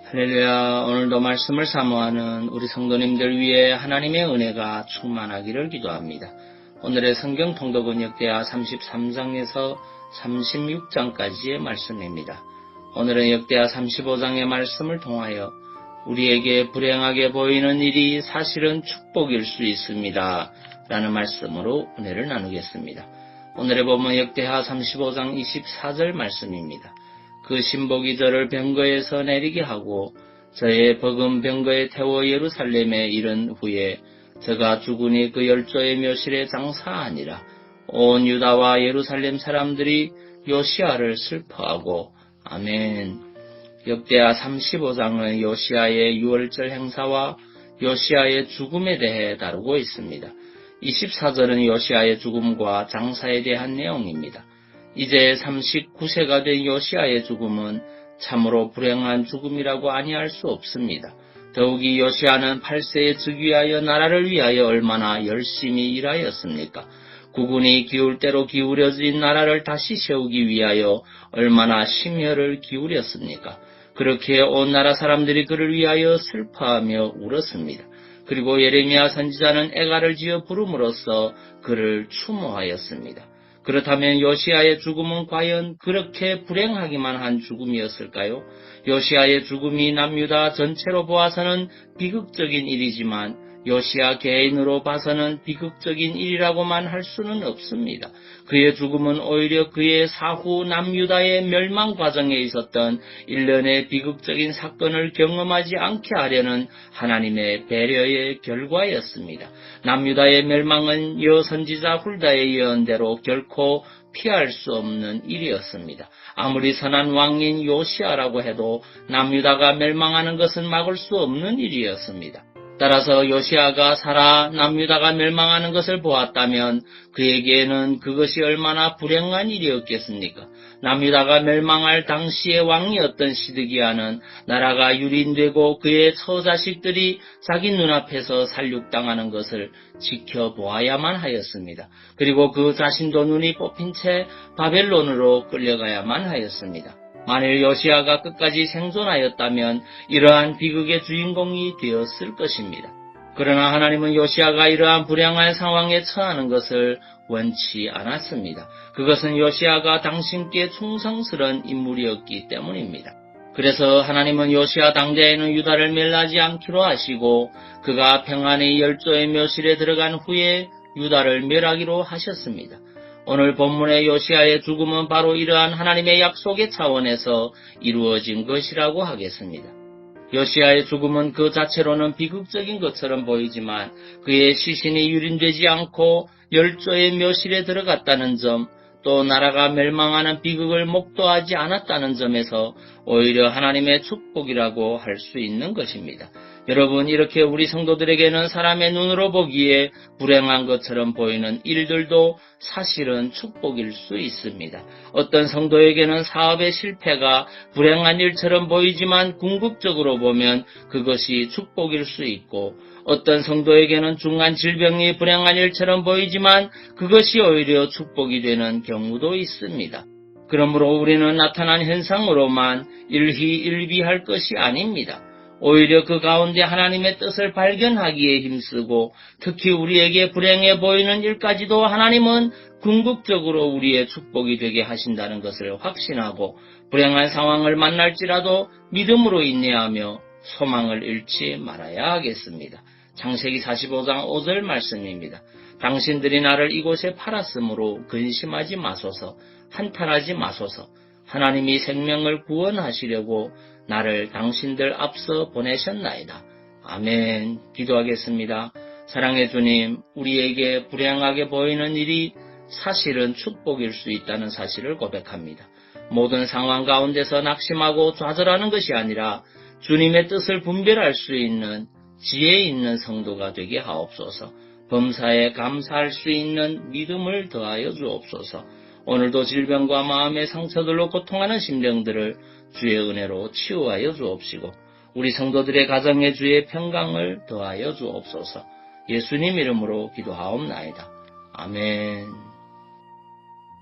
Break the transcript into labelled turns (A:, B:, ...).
A: 할렐루야. 오늘도 말씀을 사모하는 우리 성도님들 위해 하나님의 은혜가 충만하기를 기도합니다. 오늘의 성경 통독은 역대하 33장에서 36장까지의 말씀입니다. 오늘은 역대하 35장의 말씀을 통하여 우리에게 불행하게 보이는 일이 사실은 축복일 수 있습니다. 라는 말씀으로 은혜를 나누겠습니다. 오늘의 본문 역대하 35장 24절 말씀입니다. 그 신복이 저를 병거에서 내리게 하고 저의 버금 병거에 태워 예루살렘에 이른 후에 저가 죽으니 그 열조의 묘실에 장사하니라. 온 유다와 예루살렘 사람들이 요시야를 슬퍼하고 아멘. 역대하 35장은 요시야의 유월절 행사와 요시야의 죽음에 대해 다루고 있습니다. 24절은 요시야의 죽음과 장사에 대한 내용입니다. 이제 39세가 된 요시야의 죽음은 참으로 불행한 죽음이라고 아니할 수 없습니다. 더욱이 요시야는 8세에 즉위하여 나라를 위하여 얼마나 열심히 일하였습니까? 국군이 기울 대로 기울여진 나라를 다시 세우기 위하여 얼마나 심혈을 기울였습니까? 그렇게 온 나라 사람들이 그를 위하여 슬퍼하며 울었습니다. 그리고 예레미야 선지자는 애가를 지어 부름으로써 그를 추모하였습니다. 그렇다면 요시야의 죽음은 과연 그렇게 불행하기만 한 죽음이었을까요? 요시야의 죽음이 남유다 전체로 보아서는 비극적인 일이지만 요시야 개인으로 봐서는 비극적인 일이라고만 할 수는 없습니다. 그의 죽음은 오히려 그의 사후 남유다의 멸망 과정에 있었던 일련의 비극적인 사건을 경험하지 않게 하려는 하나님의 배려의 결과였습니다. 남유다의 멸망은 여선지자 훌다의 예언대로 결코 피할 수 없는 일이었습니다. 아무리 선한 왕인 요시야라고 해도 남유다가 멸망하는 것은 막을 수 없는 일이었습니다. 따라서 요시야가 살아 남유다가 멸망하는 것을 보았다면 그에게는 그것이 얼마나 불행한 일이었겠습니까? 남유다가 멸망할 당시의 왕이었던 시드기야는 나라가 유린되고 그의 처자식들이 자기 눈앞에서 살육당하는 것을 지켜보아야만 하였습니다. 그리고 그 자신도 눈이 뽑힌 채 바벨론으로 끌려가야만 하였습니다. 만일 요시야가 끝까지 생존하였다면 이러한 비극의 주인공이 되었을 것입니다. 그러나 하나님은 요시야가 이러한 불행한 상황에 처하는 것을 원치 않았습니다. 그것은 요시야가 당신께 충성스러운 인물이었기 때문입니다. 그래서 하나님은 요시야 당대에는 유다를 멸하지 않기로 하시고 그가 평안히 열조의 묘실에 들어간 후에 유다를 멸하기로 하셨습니다. 오늘 본문의 요시야의 죽음은 바로 이러한 하나님의 약속의 차원에서 이루어진 것이라고 하겠습니다. 요시야의 죽음은 그 자체로는 비극적인 것처럼 보이지만 그의 시신이 유린되지 않고 열조의 묘실에 들어갔다는 점, 또 나라가 멸망하는 비극을 목도하지 않았다는 점에서 오히려 하나님의 축복이라고 할 수 있는 것입니다. 여러분, 이렇게 우리 성도들에게는 사람의 눈으로 보기에 불행한 것처럼 보이는 일들도 사실은 축복일 수 있습니다. 어떤 성도에게는 사업의 실패가 불행한 일처럼 보이지만 궁극적으로 보면 그것이 축복일 수 있고 어떤 성도에게는 중한 질병이 불행한 일처럼 보이지만 그것이 오히려 축복이 되는 경우도 있습니다. 그러므로 우리는 나타난 현상으로만 일희일비할 것이 아닙니다. 오히려 그 가운데 하나님의 뜻을 발견하기에 힘쓰고 특히 우리에게 불행해 보이는 일까지도 하나님은 궁극적으로 우리의 축복이 되게 하신다는 것을 확신하고 불행한 상황을 만날지라도 믿음으로 인내하며 소망을 잃지 말아야 하겠습니다. 창세기 45장 5절 말씀입니다. 당신들이 나를 이곳에 팔았으므로 근심하지 마소서, 한탄하지 마소서. 하나님이 생명을 구원하시려고 나를 당신들 앞서 보내셨나이다. 아멘. 기도하겠습니다. 사랑의 주님, 우리에게 불행하게 보이는 일이 사실은 축복일 수 있다는 사실을 고백합니다. 모든 상황 가운데서 낙심하고 좌절하는 것이 아니라 주님의 뜻을 분별할 수 있는 지혜 있는 성도가 되게 하옵소서. 범사에 감사할 수 있는 믿음을 더하여 주옵소서. 오늘도 질병과 마음의 상처들로 고통하는 심령들을 주의 은혜로 치유하여 주옵시고 우리 성도들의 가정에 주의 평강을 더하여 주옵소서. 예수님 이름으로 기도하옵나이다. 아멘.